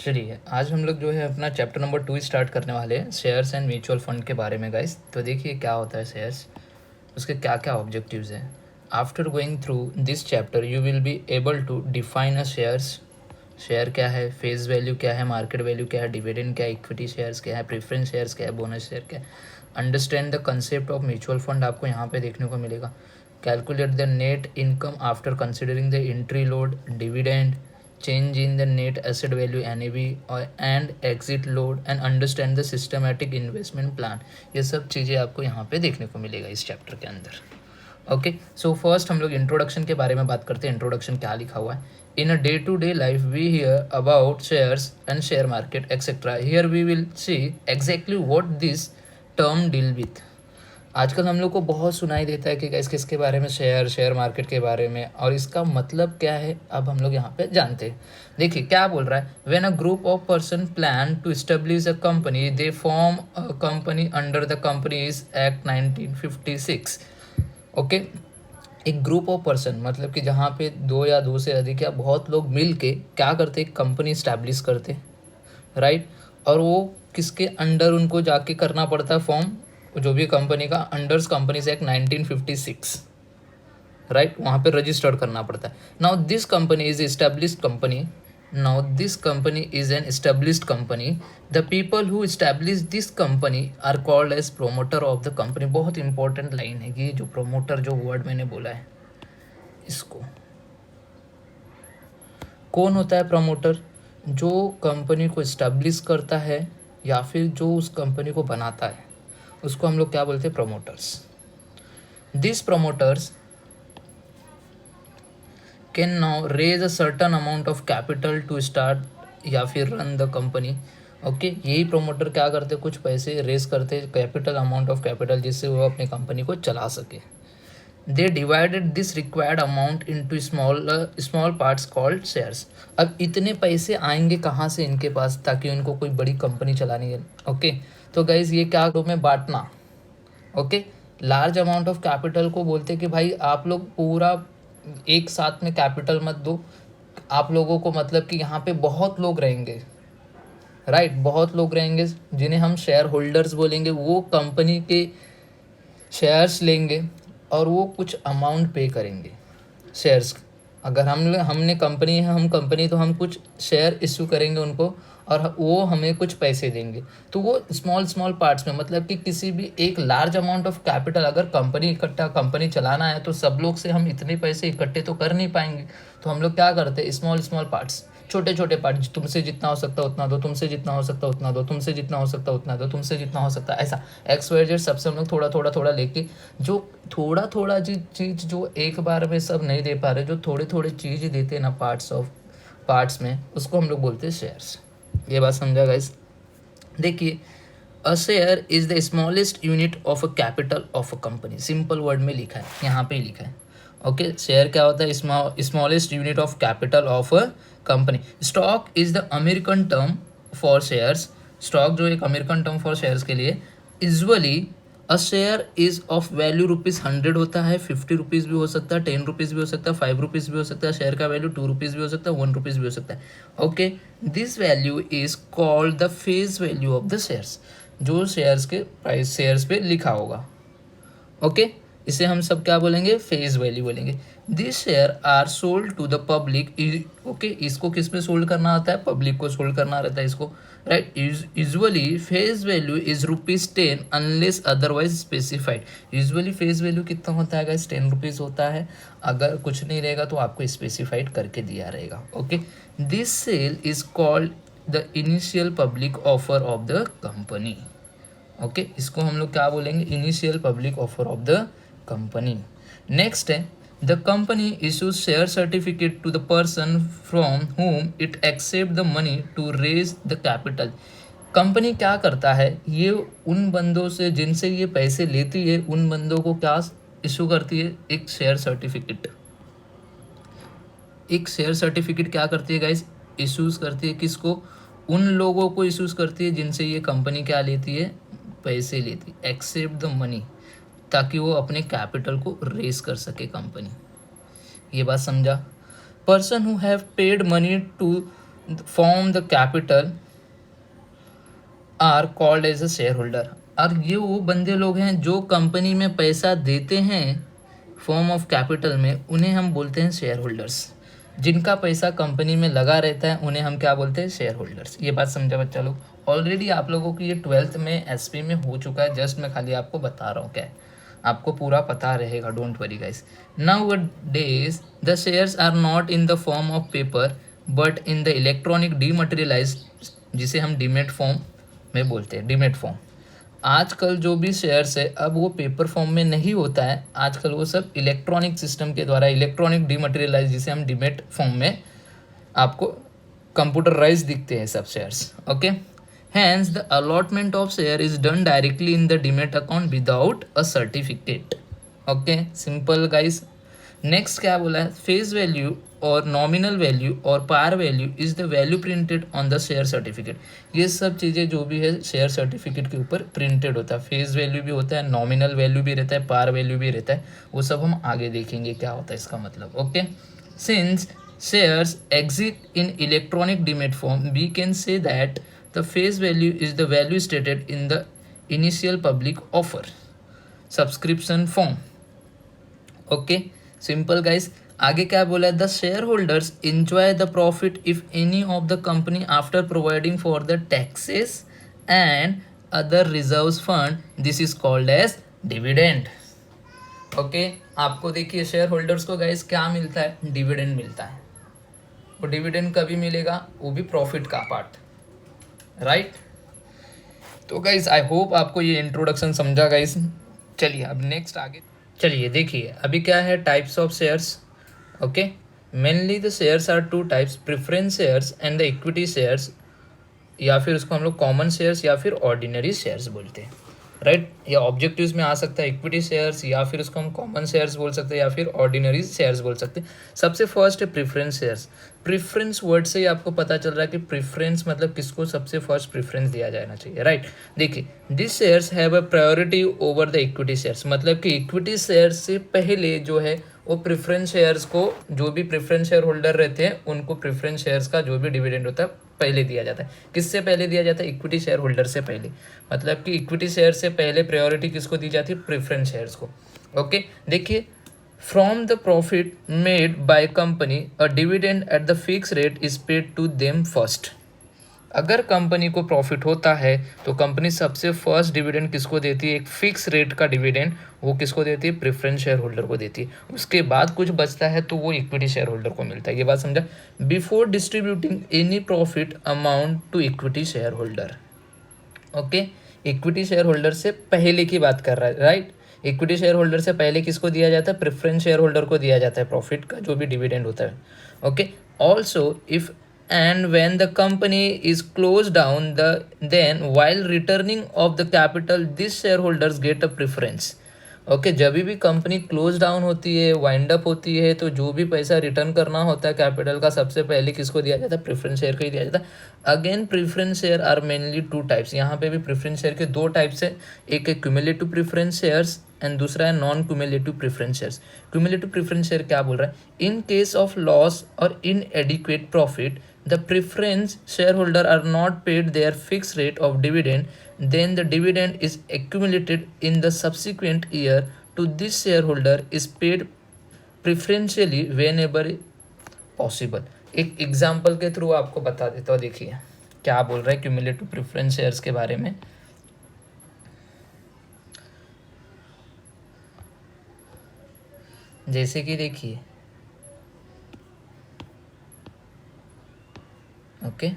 चलिए आज हम लोग जो है अपना चैप्टर नंबर 2 स्टार्ट करने वाले हैं शेयर्स एंड म्यूचुअल फंड के बारे में गाइस। तो देखिए क्या होता है शेयर्स, उसके क्या क्या ऑब्जेक्टिव्स हैं। After going through this chapter you will be able to define a shares. Share क्या है, फेस वैल्यू क्या है, मार्केट वैल्यू क्या है, डिविडेंड क्या है, इक्विटी शेयर्स क्या है, प्रेफरेंस शेयर्स क्या है, बोनस शेयर क्या है। Understand the concept of mutual fund आपको यहाँ पे देखने को मिलेगा। Calculate the net income after considering the entry load, dividend, change in the net asset value NAV and exit load and understand the systematic investment plan। ये सब चीज़ें आपको यहाँ पे देखने को मिलेगा इस चैप्टर के अंदर। ओके, सो फर्स्ट हम लोग इंट्रोडक्शन के बारे में बात करते हैं। इंट्रोडक्शन क्या लिखा हुआ है। In a day to day life we hear about shares and share market etcetera. Here we will see exactly what this term deal with. आजकल हम लोग को बहुत सुनाई देता है कि गाइस किसके बारे में, शेयर मार्केट के बारे में, और इसका मतलब क्या है अब हम लोग यहाँ पे जानते हैं। देखिए क्या बोल रहा है। When a group of person plan to establish a company they form a company under the companies act 1956। Okay, एक ग्रुप ऑफ पर्सन मतलब कि जहाँ पे दो या दो से अधिक या बहुत लोग मिल के क्या करते, एक कंपनी स्टैब्लिश करते, राइट। और वो किसके अंडर उनको जाके करना पड़ता है फॉर्म, जो भी कंपनी का, अंडर्स कंपनीज एक्ट 1956, राइट, वहाँ पे रजिस्टर्ड करना पड़ता है। Now this company is established company. Now this company is an established company. The people who establish this company are called as promoter of the company. बहुत important line है कि जो promoter जो वर्ड मैंने बोला है, इसको कौन होता है प्रमोटर? जो कंपनी को इस्टेब्लिश करता है या फिर जो उस कंपनी को बनाता है, उसको हम लोग क्या बोलते हैं, promoters. This promoters can now raise a certain amount of capital to start या फिर रन द कंपनी। ओके, यही प्रमोटर क्या करते, कुछ पैसे रेज करते, कैपिटल, अमाउंट ऑफ कैपिटल, जिससे वो अपनी कंपनी को चला सके। They divided this required amount into small parts called shares. अब इतने पैसे आएंगे कहाँ से इनके पास ताकि उनको कोई बड़ी कंपनी चलानी है। ओके, तो गाइज ये क्या में बांटना। Okay, large amount of capital को बोलते कि भाई आप लोग पूरा एक साथ में कैपिटल मत दो आप लोगों को, मतलब कि यहाँ पे बहुत लोग रहेंगे, राइट, बहुत लोग रहेंगे जिन्हें हम शेयर होल्डर्स बोलेंगे। वो कंपनी के शेयर्स लेंगे और वो कुछ अमाउंट पे करेंगे शेयर्स। अगर हमने कंपनी है, हम कंपनी, तो हम कुछ शेयर इशू करेंगे उनको और वो हमें कुछ पैसे देंगे। तो वो स्मॉल स्मॉल पार्ट्स में, मतलब कि किसी भी एक लार्ज अमाउंट ऑफ कैपिटल, अगर कंपनी चलाना है तो सब लोग से हम इतने पैसे इकट्ठे तो कर नहीं पाएंगे। तो हम लोग क्या करते हैं, स्मॉल स्मॉल पार्ट्स, छोटे छोटे पार्ट, तुमसे जितना हो सकता है उतना दो, तुमसे जितना हो सकता है उतना दो, तुमसे जितना हो सकता है उतना दो, तुमसे जितना हो सकता है, ऐसा XYZ सबसे हम लोग थोड़ा थोड़ा थोड़ा लेके, जो थोड़ा थोड़ा चीज़ जो एक बार में सब नहीं दे पा रहे, जो थोड़े थोड़े चीज़ देते हैं ना पार्ट्स में, उसको हम लोग बोलते हैं शेयर्स। ये बात समझा गाइस। देखिए, अ share is the smallest unit of a capital of a company. Simple word में लिखा है, यहाँ पे ही लिखा है। ओके, शेयर क्या होता है, smallest unit of capital of a company. Stock is the American term for shares. Stock जो एक अमेरिकन टर्म फॉर शेयर्स के लिए। Usually a share is of value ₹100 होता है, ₹50 भी हो सकता है, ₹10 भी हो सकता है, ₹5 भी हो सकता है। शेयर का वैल्यू ₹2 भी हो सकता है, ₹1 भी हो सकता है। Okay, this value is called the face value of the shares. जो शेयर्स के प्राइस शेयर्स पे लिखा होगा, ओके, इसे हम सब क्या बोलेंगे, फेस वैल्यू बोलेंगे। This share are sold to the public. Okay, इसको किस में सोल्ड करना आता है, पब्लिक को सोल्ड करना रहता है इसको, right. Usually face value is ₹10 unless otherwise specified. Usually face value कितना होता है गाइस, ₹10 होता है। अगर कुछ नहीं रहेगा तो आपको स्पेसिफाइड करके दिया रहेगा। Okay, this sale is called the initial public offer of the company. Okay, इसको हम लोग क्या बोलेंगे, initial public offer of the company. Next है, the company issues share certificate to the person from whom it accept the money to raise the capital. Company क्या करता है, ये उन बंदों से जिनसे ये पैसे लेती है, उन बंदों को क्या इशू करती है, एक शेयर सर्टिफिकेट। एक शेयर सर्टिफिकेट क्या करती है गाइस, इशूज करती है। किसको, उन लोगों को इशूज करती है जिनसे ये कंपनी क्या लेती है, पैसे लेती, एक्सेप्ट द मनी, ताकि वो अपने कैपिटल को रेस कर सके कंपनी। ये बात समझा। Person who have paid money to form the capital are called as a share holder. और ये वो बंदे लोग हैं जो कंपनी में पैसा देते हैं फॉर्म ऑफ कैपिटल में, उन्हें हम बोलते हैं शेयर होल्डर्स। जिनका पैसा कंपनी में लगा रहता है उन्हें हम क्या बोलते हैं, शेयर होल्डर्स। ये बात समझा बच्चा लोग? ऑलरेडी आप लोगों की ये 12th में एसपी में हो चुका है, जस्ट मैं खाली आपको बता रहा हूँ क्या है, आपको पूरा पता रहेगा, don't worry guys. Now days the shares are not in the form of paper but in the electronic dematerialise, जिसे हम डीमेट फॉर्म में बोलते हैं, डीमेट फॉर्म। आजकल जो भी शेयर्स है अब वो पेपर फॉर्म में नहीं होता है, आजकल वो सब इलेक्ट्रॉनिक सिस्टम के द्वारा, इलेक्ट्रॉनिक डीमटेरियलाइज जिसे हम डीमेट फॉर्म में आपको कंप्यूटराइज दिखते हैं सब shares. Okay, hence the allotment of share is done directly in the demat account without a certificate. Okay, simple guys. Next क्या बोला है, फेस वैल्यू और नॉमिनल वैल्यू और par value is the value printed on the share certificate. ये सब चीज़ें जो भी है शेयर सर्टिफिकेट के ऊपर प्रिंटेड होता है। फेस वैल्यू भी होता है, नॉमिनल वैल्यू भी रहता है, पार वैल्यू भी रहता है, वो सब हम आगे देखेंगे क्या होता है इसका मतलब। Okay, since shares exist in electronic demat form, we can say that the face value is the value stated in the initial public offer subscription form. Okay, simple guys. आगे क्या बोला है, the share holders enjoy the profit if any of the company after providing for the taxes and other reserves fund, this is called as dividend. Okay, आपको देखिए share holders को guys क्या मिलता है, डिविडेंड मिलता है। वो डिविडेंड कभी मिलेगा, वो भी प्रॉफिट का पार्ट, राइट। तो गाइस आई होप आपको ये इंट्रोडक्शन समझा गाइस। चलिए अब नेक्स्ट आगे चलिए देखिए, अभी क्या है types of shares. Okay, mainly the shares are two types, preference shares and the equity shares, या फिर उसको हम लोग कॉमन शेयर्स या फिर ऑर्डिनरी शेयर्स बोलते हैं, राइट। या ऑब्जेक्टिव्स में आ सकता है इक्विटी शेयर्स, या फिर उसको हम कॉमन शेयर्स बोल सकते हैं, या फिर ऑर्डिनरी शेयर्स बोल सकते हैं। सबसे फर्स्ट है प्रेफरेंस शेयर्स। प्रेफरेंस वर्ड से ही आपको पता चल रहा है कि प्रेफरेंस मतलब किसको सबसे फर्स्ट प्रेफरेंस दिया जाना चाहिए, राइट। देखिए, this shares have a priority over the equity shares, मतलब कि इक्विटी शेयर्स से पहले जो है वो प्रेफरेंस शेयर्स को, जो भी प्रेफरेंस शेयर होल्डर रहते हैं उनको प्रेफरेंस शेयर्स का जो भी डिविडेंड होता है पहले दिया जाता है। किससे पहले दिया जाता है, इक्विटी शेयर होल्डर से पहले। मतलब कि इक्विटी शेयर से पहले प्रायोरिटी किसको दी जाती है, प्रेफरेंस शेयर्स को। ओके, देखिए, from the profit made by company a dividend at the fix rate is paid to them first. अगर कंपनी को प्रॉफिट होता है तो कंपनी सबसे फर्स्ट डिविडेंड किसको देती है, एक फिक्स रेट का डिविडेंड, वो किसको देती है, प्रेफरेंस शेयर होल्डर को देती है। उसके बाद कुछ बचता है तो वो इक्विटी शेयर होल्डर को मिलता है। ये बात समझा। Before distributing any profit amount to equity share holder. Okay, equity share holder से पहले की बात कर रहा है, राइट। इक्विटी शेयर होल्डर से पहले किसको दिया जाता है, प्रेफरेंस शेयर होल्डर को दिया जाता है प्रॉफिट का जो भी डिविडेंड होता है। Okay, also if and when the company is closed down, then while returning of the capital these shareholders get a preference. Okay, जब भी कंपनी क्लोज डाउन होती है, वाइंड अप होती है, तो जो भी पैसा रिटर्न करना होता है कैपिटल का, सबसे पहले किसको दिया जाता है, प्रेफरेंस शेयर को ही दिया जाता है। Again preference share are mainly two types, यहाँ पे भी प्रेफरेंस शेयर के दो टाइप्स है, एक है क्यूमुलेटिव प्रेफरेंस शेयर्स एंड दूसरा है non cumulative preference shares. Cumulative preference share क्या बोल रहा है, इन केस ऑफ लॉस और इनएडिक्वेट profit the preference shareholder are not paid their fixed rate of dividend, then the dividend is accumulated in the subsequent year to this shareholder is paid preferentially whenever possible। एक example के through आपको बता देता हूँ, देखिए क्या बोल रहा है क्यूमुलेटिव प्रेफरेंस शेयर्स के बारे में। जैसे कि देखिए, ओके,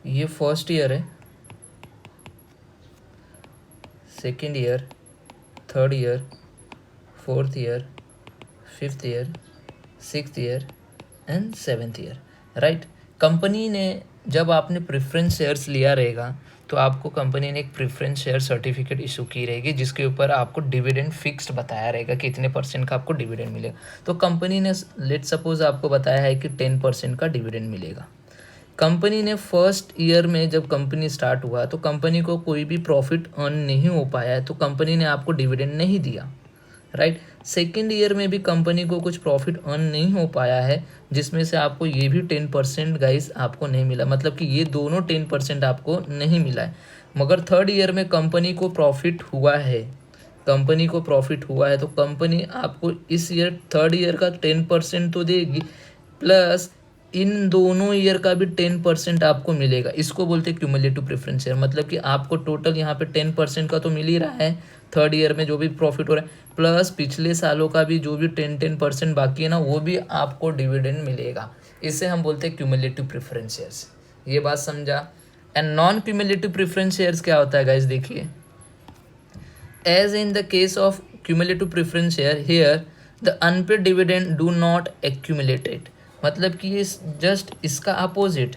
ये फर्स्ट ईयर है, second year, third year, fourth year, fifth year, sixth year and seventh year, right. Company ने जब आपने प्रेफरेंस शेयर्स लिया रहेगा तो आपको कंपनी ने एक प्रेफरेंस शेयर सर्टिफिकेट इशू की रहेगी जिसके ऊपर आपको डिविडेंड फिक्स्ड बताया रहेगा कि इतने % का आपको डिविडेंड मिलेगा। तो कंपनी ने लेट सपोज आपको बताया है कि 10% का डिविडेंड मिलेगा। कंपनी ने फर्स्ट ईयर में जब कंपनी स्टार्ट हुआ तो कंपनी को कोई भी प्रॉफिट अर्न नहीं हो पाया है, तो कंपनी ने आपको डिविडेंड नहीं दिया, राइट। सेकेंड ईयर में भी कंपनी को कुछ प्रॉफिट अर्न नहीं हो पाया है, जिसमें से आपको ये भी 10% गाइस आपको नहीं मिला, मतलब कि ये दोनों 10% आपको नहीं मिला है। मगर थर्ड ईयर में कंपनी को प्रॉफिट हुआ है, कंपनी को प्रॉफिट हुआ है, तो कंपनी आपको इस ईयर थर्ड ईयर का 10% तो देगी, प्लस इन दोनों ईयर का भी 10% आपको मिलेगा। इसको बोलते हैं क्यूमुलेटिव प्रेफरेंस शेयर, मतलब कि आपको टोटल यहाँ पे 10% का तो मिल ही रहा है थर्ड ईयर में जो भी प्रॉफिट हो रहा है, प्लस पिछले सालों का भी जो भी 10% बाकी है ना, वो भी आपको डिविडेंड मिलेगा। इसे हम बोलते हैं क्यूमुलेटिव प्रेफरेंस शेयर्स। ये बात समझा। And non cumulative preference shares क्या होता है गाइस, देखिए, as in the case of cumulative preference share, here the unpaid dividend do not accumulate it, मतलब कि ये जस्ट इसका अपोजिट,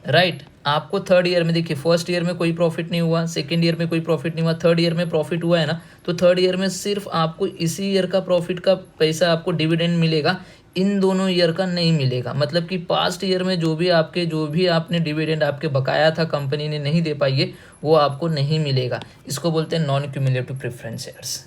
राइट। आपको थर्ड ईयर में देखिए, फर्स्ट ईयर में कोई प्रॉफिट नहीं हुआ, सेकेंड ईयर में कोई प्रॉफिट नहीं हुआ, थर्ड ईयर में प्रॉफिट हुआ है ना, तो थर्ड ईयर में सिर्फ आपको इसी ईयर का प्रॉफिट का पैसा आपको डिविडेंड मिलेगा, इन दोनों ईयर का नहीं मिलेगा। मतलब कि पास्ट ईयर में जो भी आपने डिविडेंड आपके बकाया था, कंपनी ने नहीं दे पाई है, वो आपको नहीं मिलेगा। इसको बोलते हैं नॉन क्यूमुलेटिव प्रेफरेंस शेयर्स।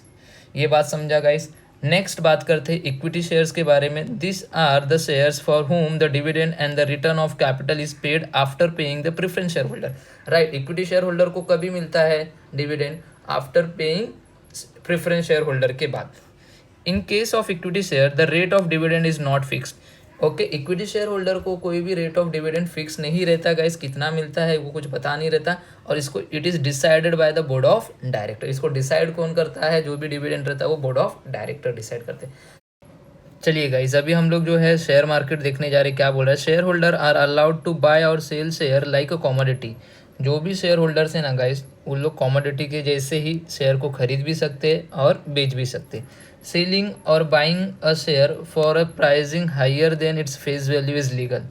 ये बात समझा गाइस। नेक्स्ट बात करते हैं इक्विटी शेयर्स के बारे में। This are the shares for whom the dividend and the return of capital is paid after paying the preference share holder, right. Equity share holder को कभी मिलता है dividend, after paying preference share holder के बाद। In case of equity share the rate of dividend is not fixed, okay. Equity share holder को कोई भी rate of dividend fix नहीं रहता गाइस, कितना मिलता है वो कुछ बता नहीं रहता, और इसको it is decided by the board of director. इसको डिसाइड कौन करता है, जो भी डिविडेंड रहता है वो बोर्ड ऑफ डायरेक्टर डिसाइड करते हैं। चलिए गाइस, अभी हम लोग जो है शेयर मार्केट देखने जा रहे हैं। क्या बोल रहा है, share holder are allowed to buy or sell share like a commodity. जो भी शेयर होल्डर्स हैं ना गाइस, उन लोग कॉमोडिटी के जैसे ही शेयर को खरीद भी सकते हैं और बेच भी सकते हैं। सेलिंग और buying a share for a pricing higher than its face value is legal,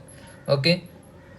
okay.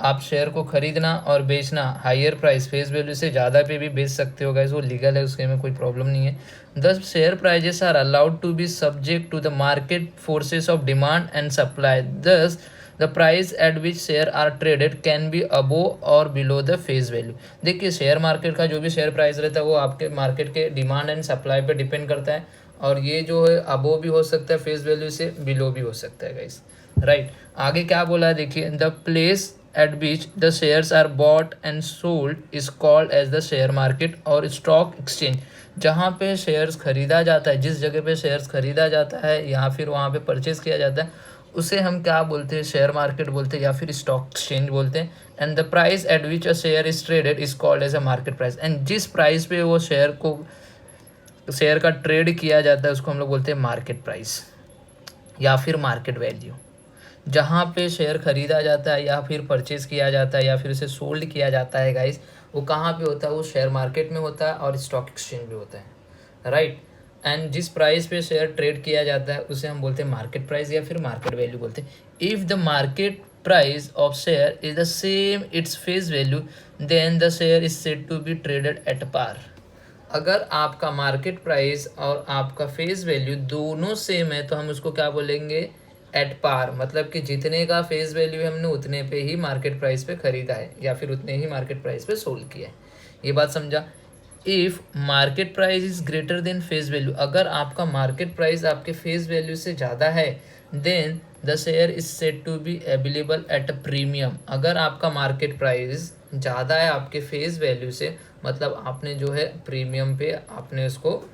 आप शेयर को खरीदना और बेचना हायर प्राइस, फेस वैल्यू से ज़्यादा पे भी बेच सकते हो गाइस, वो लीगल है, उसके में कोई प्रॉब्लम नहीं है। The share prices are allowed to be subject to the market forces of demand and supply, thus the price at which share are traded can be above or below the face value. देखिए, share market का जो भी share price रहता है वो आपके market के demand and supply पे डिपेंड करता है, और ये जो है अबो भी हो सकता है फेस वैल्यू से, बिलो भी हो सकता है गाइस, राइट। आगे क्या बोला है देखिए, the place at which the shares are bought and sold is called as the share market और stock exchange। जहाँ पे शेयर्स खरीदा जाता है, जिस जगह पे शेयर्स खरीदा जाता है या फिर वहाँ पे परचेज किया जाता है, उसे हम क्या बोलते हैं, शेयर मार्केट बोलते हैं या फिर स्टॉक एक्सचेंज बोलते हैं। And the price at which a share is traded is called as a market price. And जिस प्राइस पे वो शेयर का ट्रेड किया जाता है उसको हम लोग बोलते हैं मार्केट प्राइस या फिर मार्केट वैल्यू। जहाँ पे शेयर खरीदा जाता है या फिर परचेज़ किया जाता है या फिर उसे सोल्ड किया जाता है गाइस, वो कहाँ पे होता है, वो शेयर मार्केट में होता है और स्टॉक एक्सचेंज भी होता है, राइट। एंड जिस प्राइस पे शेयर ट्रेड किया जाता है उसे हम बोलते हैं मार्केट प्राइस या फिर मार्केट वैल्यू बोलते हैं। If the market price of share is the same its face value then the share is said to be traded at par. अगर आपका मार्केट प्राइस और आपका फेस वैल्यू दोनों सेम है तो हम उसको क्या बोलेंगे, एट पार। मतलब कि जितने का फेस वैल्यू है हमने उतने पे ही मार्केट प्राइस पे खरीदा है या फिर उतने ही मार्केट प्राइस पे सोल्ड किया है। ये बात समझा। If market price is greater than face value, अगर आपका मार्केट प्राइस आपके फेस वैल्यू से ज़्यादा है, then the share is said to be available at a premium. अगर आपका मार्केट प्राइस ज़्यादा है आपके फेस वैल्यू से, मतलब आपने जो है प्रीमियम पे आपने उसको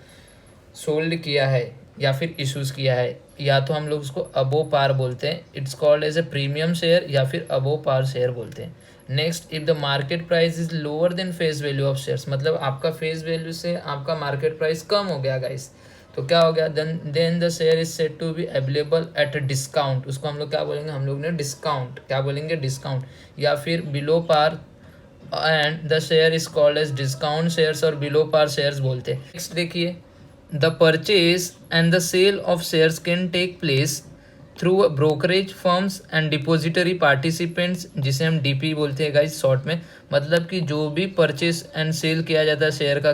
सोल्ड किया है या फिर इशूज़ किया है, या तो हम लोग उसको अबो पार बोलते हैं, it's called as a premium share या फिर अबो पार शेयर बोलते हैं। Next, if the market price is lower than face value of shares, मतलब आपका फेस वैल्यू से आपका मार्केट प्राइस कम हो गया गाइस, तो क्या हो गया, then the share is said to be available at a discount. उसको हम लोग क्या बोलेंगे, हम लोग ने डिस्काउंट, क्या बोलेंगे, डिस्काउंट, या फिर below par, and the share is called as discount shares और बिलो पार शेयर्स बोलते हैं। नेक्स्ट देखिए, the purchase and the sale of shares can take place through brokerage firms and depository participants, जिसे हम DP बोलते हैं guys short में। मतलब कि जो भी परचेज एंड सेल किया जाता है शेयर का,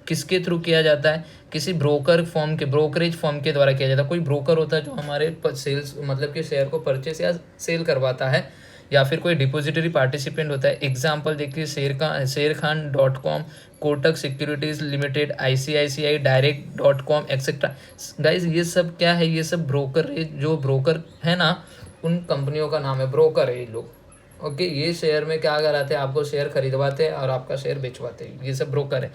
किसके थ्रू किया जाता है, किसी ब्रोकरेज फर्म के द्वारा किया जाता है। कोई ब्रोकर होता है जो हमारे सेल्स मतलब कि शेयर को परचेज या सेल करवाता है, या फिर कोई डिपॉजिटरी पार्टिसिपेंट होता है, एग्जाम्पल देखिए शेरखान.com, कोटक सिक्योरिटीज लिमिटेड, ICICI डायरेक्ट.com एक्सेट्रा। गाइज ये सब क्या है, ये सब ब्रोकर, जो ब्रोकर है ना, उन कंपनियों का नाम है, ब्रोकर है ये लोग। ओके, ये शेयर में क्या कराते हैं, आपको शेयर खरीदवाते हैं और आपका शेयर बेचवाते हैं, ये सब ब्रोकर है।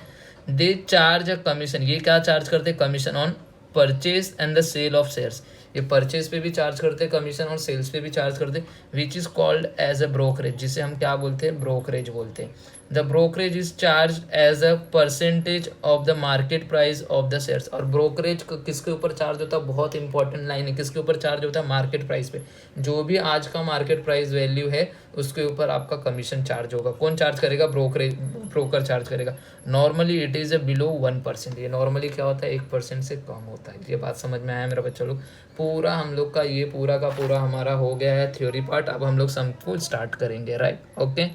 दे चार्ज अ कमीशन, ये क्या चार्ज करते हैं, commission on purchase and the sale of shares. ये परचेज पे भी चार्ज करते हैं कमीशन और सेल्स पे भी चार्ज करते हैं, which is called as a brokerage, जिसे हम क्या बोलते हैं, ब्रोकरेज बोलते हैं। The brokerage is charge as a percentage of the market price of the shares. और ब्रोकरेज किसके ऊपर चार्ज होता है, बहुत इंपॉर्टेंट लाइन है, किसके ऊपर चार्ज होता है, मार्केट प्राइस पे। जो भी आज का मार्केट प्राइस वैल्यू है उसके ऊपर आपका कमीशन चार्ज होगा। कौन चार्ज करेगा, ब्रोकर चार्ज करेगा। नॉर्मली इट इज़ बिलो 1%, ये नॉर्मली क्या होता है, 1% से कम होता है। ये बात समझ में आया मेरा बच्चा लोग। पूरा हम लोग का ये पूरा का पूरा हमारा हो गया है थ्योरी पार्ट। अब हम लोग सम को स्टार्ट करेंगे, राइट, ओके।